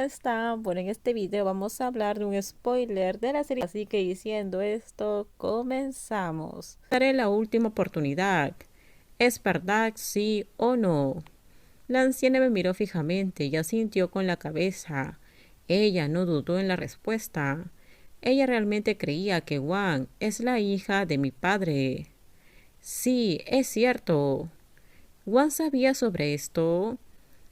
están? Bueno, en este video vamos a hablar de un spoiler de la serie. Así que diciendo esto, comenzamos. Daré la última oportunidad. ¿Es verdad, sí o no? La anciana me miró fijamente y asintió con la cabeza. Ella no dudó en la respuesta. Ella realmente creía que Wang es la hija de mi padre. Sí, es cierto. ¿Wang sabía sobre esto?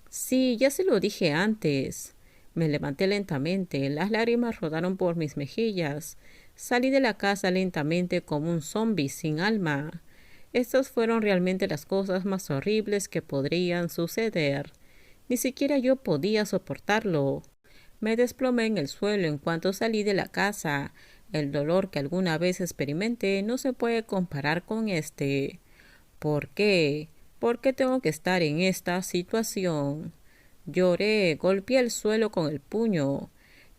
Sí, ya se lo dije antes. Me levanté lentamente, las lágrimas rodaron por mis mejillas. Salí de la casa lentamente como un zombi sin alma. Estas fueron realmente las cosas más horribles que podrían suceder. Ni siquiera yo podía soportarlo. Me desplomé en el suelo en cuanto salí de la casa. El dolor que alguna vez experimenté no se puede comparar con este. ¿Por qué? ¿Por qué tengo que estar en esta situación? Lloré, golpeé el suelo con el puño.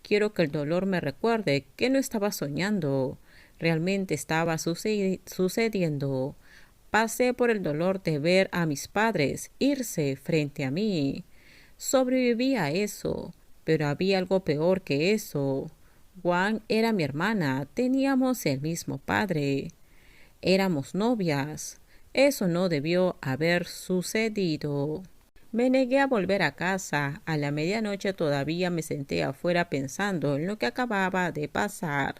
Quiero que el dolor me recuerde que no estaba soñando. Realmente estaba sucediendo. Pasé por el dolor de ver a mis padres irse frente a mí. Sobreviví a eso, pero había algo peor que eso. Juan era mi hermana, teníamos el mismo padre. Éramos novias. Eso no debió haber sucedido. Me negué a volver a casa. A la medianoche todavía me senté afuera pensando en lo que acababa de pasar.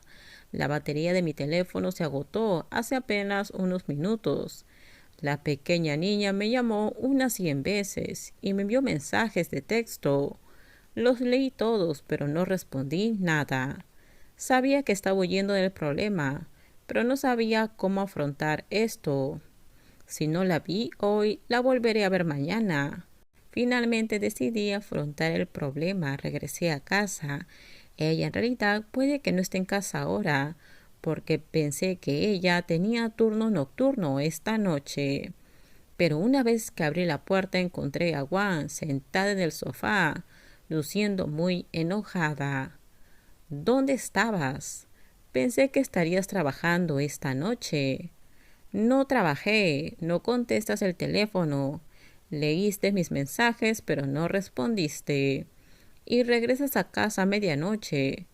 La batería de mi teléfono se agotó hace apenas unos minutos. La pequeña niña me llamó unas 100 veces y me envió mensajes de texto. Los leí todos, pero no respondí nada. Sabía que estaba huyendo del problema, pero no sabía cómo afrontar esto. Si no la vi hoy, la volveré a ver mañana. Finalmente decidí afrontar el problema. Regresé a casa. Ella en realidad puede que no esté en casa ahora, porque pensé que ella tenía turno nocturno esta noche. Pero una vez que abrí la puerta encontré a Juan sentada en el sofá, luciendo muy enojada. ¿Dónde estabas? Pensé que estarías trabajando esta noche. No trabajé, no contestas el teléfono. Leíste mis mensajes, pero no respondiste. Y regresas a casa a medianoche.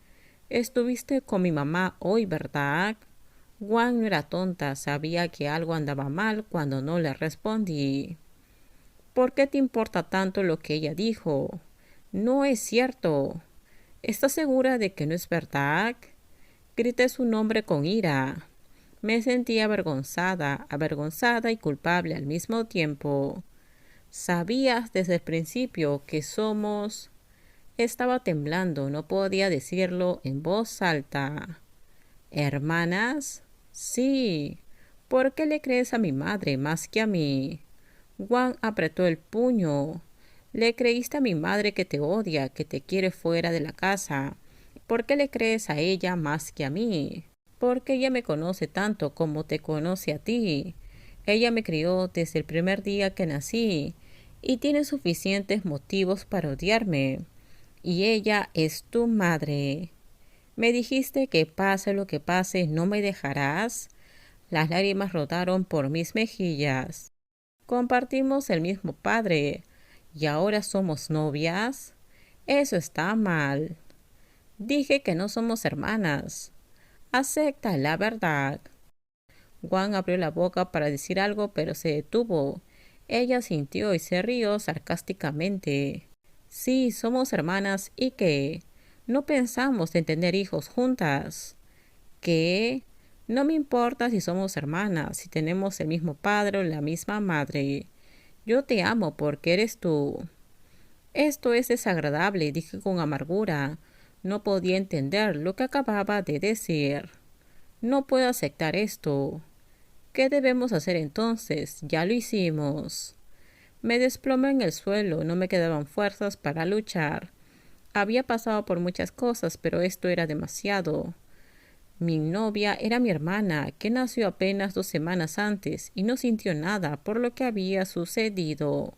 Estuviste con mi mamá hoy, ¿verdad? Juan no era tonta, sabía que algo andaba mal cuando no le respondí. ¿Por qué te importa tanto lo que ella dijo? No es cierto. ¿Estás segura de que no es verdad? Grité su nombre con ira. Me sentí avergonzada y culpable al mismo tiempo. Sabías desde el principio que somos... Estaba temblando, no podía decirlo en voz alta. ¿Hermanas? Sí. ¿Por qué le crees a mi madre más que a mí? Juan apretó el puño. Le creíste a mi madre que te odia, que te quiere fuera de la casa. ¿Por qué le crees a ella más que a mí? Porque ella me conoce tanto como te conoce a ti. Ella me crió desde el primer día que nací y tiene suficientes motivos para odiarme. Y ella es tu madre. Me dijiste que pase lo que pase, no me dejarás. Las lágrimas rodaron por mis mejillas. Compartimos el mismo padre y ahora somos novias. Eso está mal. Dije que no somos hermanas. Acepta la verdad. Juan abrió la boca para decir algo, pero se detuvo. Ella sintió y se rió sarcásticamente. Sí, somos hermanas y qué. No pensamos en tener hijos juntas. ¿Qué? No me importa si somos hermanas, si tenemos el mismo padre o la misma madre. Yo te amo porque eres tú. Esto es desagradable, dije con amargura. No podía entender lo que acababa de decir. No puedo aceptar esto. ¿Qué debemos hacer entonces? Ya lo hicimos. Me desplomé en el suelo, no me quedaban fuerzas para luchar. Había pasado por muchas cosas, pero esto era demasiado. Mi novia era mi hermana, que nació apenas 2 semanas antes y no sintió nada por lo que había sucedido.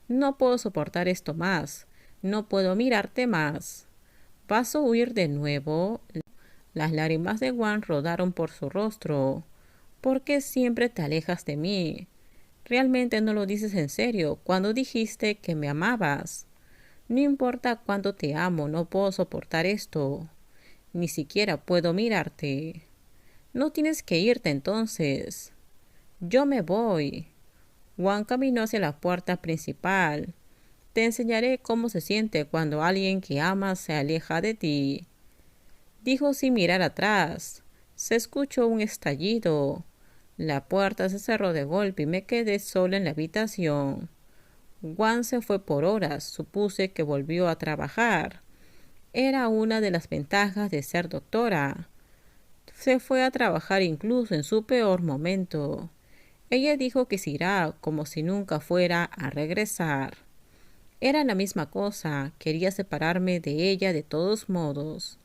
No puedo soportar esto más. No puedo mirarte más. ¿Vas a huir de nuevo? Las lágrimas de Juan rodaron por su rostro. ¿Por qué siempre te alejas de mí? Realmente no lo dices en serio cuando dijiste que me amabas. No importa cuánto te amo, no puedo soportar esto. Ni siquiera puedo mirarte. No tienes que irte entonces. Yo me voy. Juan caminó hacia la puerta principal. Te enseñaré cómo se siente cuando alguien que amas se aleja de ti, dijo sin mirar atrás. Se escuchó un estallido. La puerta se cerró de golpe y me quedé sola en la habitación. Juan se fue por horas. Supuse que volvió a trabajar. Era una de las ventajas de ser doctora. Se fue a trabajar incluso en su peor momento. Ella dijo que se irá como si nunca fuera a regresar. Era la misma cosa, quería separarme de ella de todos modos.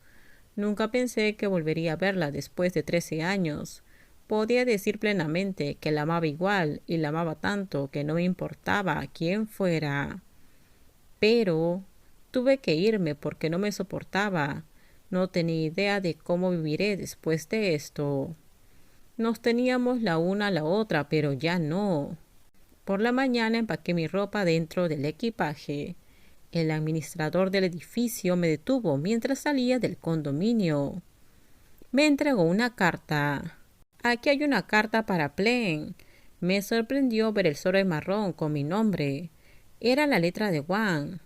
Nunca pensé que volvería a verla después de 13 años. Podía decir plenamente que la amaba igual y la amaba tanto que no me importaba quién fuera. Pero tuve que irme porque no me soportaba. No tenía idea de cómo viviré después de esto. Nos teníamos la una a la otra, pero ya no. Por la mañana empaqué mi ropa dentro del equipaje. El administrador del edificio me detuvo mientras salía del condominio. Me entregó una carta. Aquí hay una carta para Plen. Me sorprendió ver el sobre marrón con mi nombre. Era la letra de Juan.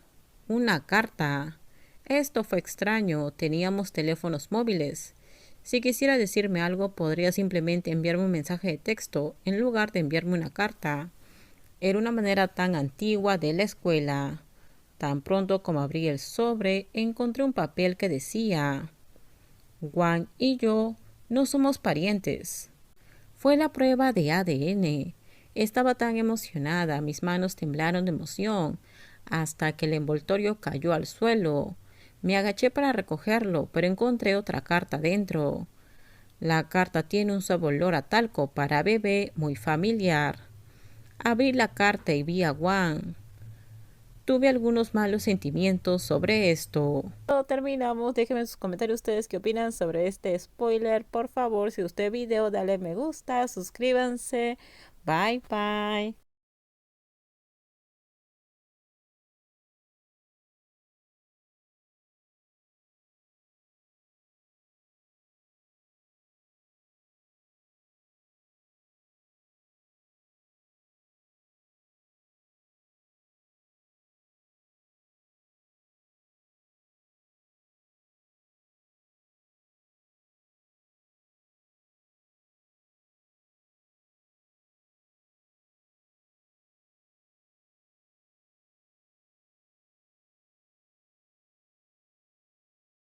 Una carta. Esto fue extraño. Teníamos teléfonos móviles. Si quisiera decirme algo, podría simplemente enviarme un mensaje de texto en lugar de enviarme una carta. Era una manera tan antigua de la escuela. Tan pronto como abrí el sobre, encontré un papel que decía: Juan y yo no somos parientes. Fue la prueba de ADN. Estaba tan emocionada, mis manos temblaron de emoción, hasta que el envoltorio cayó al suelo. Me agaché para recogerlo, pero encontré otra carta dentro. La carta tiene un sabor olor a talco para bebé muy familiar. Abrí la carta y vi a Juan. Tuve algunos malos sentimientos sobre esto. Terminamos. Déjenme en sus comentarios ustedes qué opinan sobre este spoiler. Por favor, si usted video, dale me gusta, suscríbanse. Bye bye.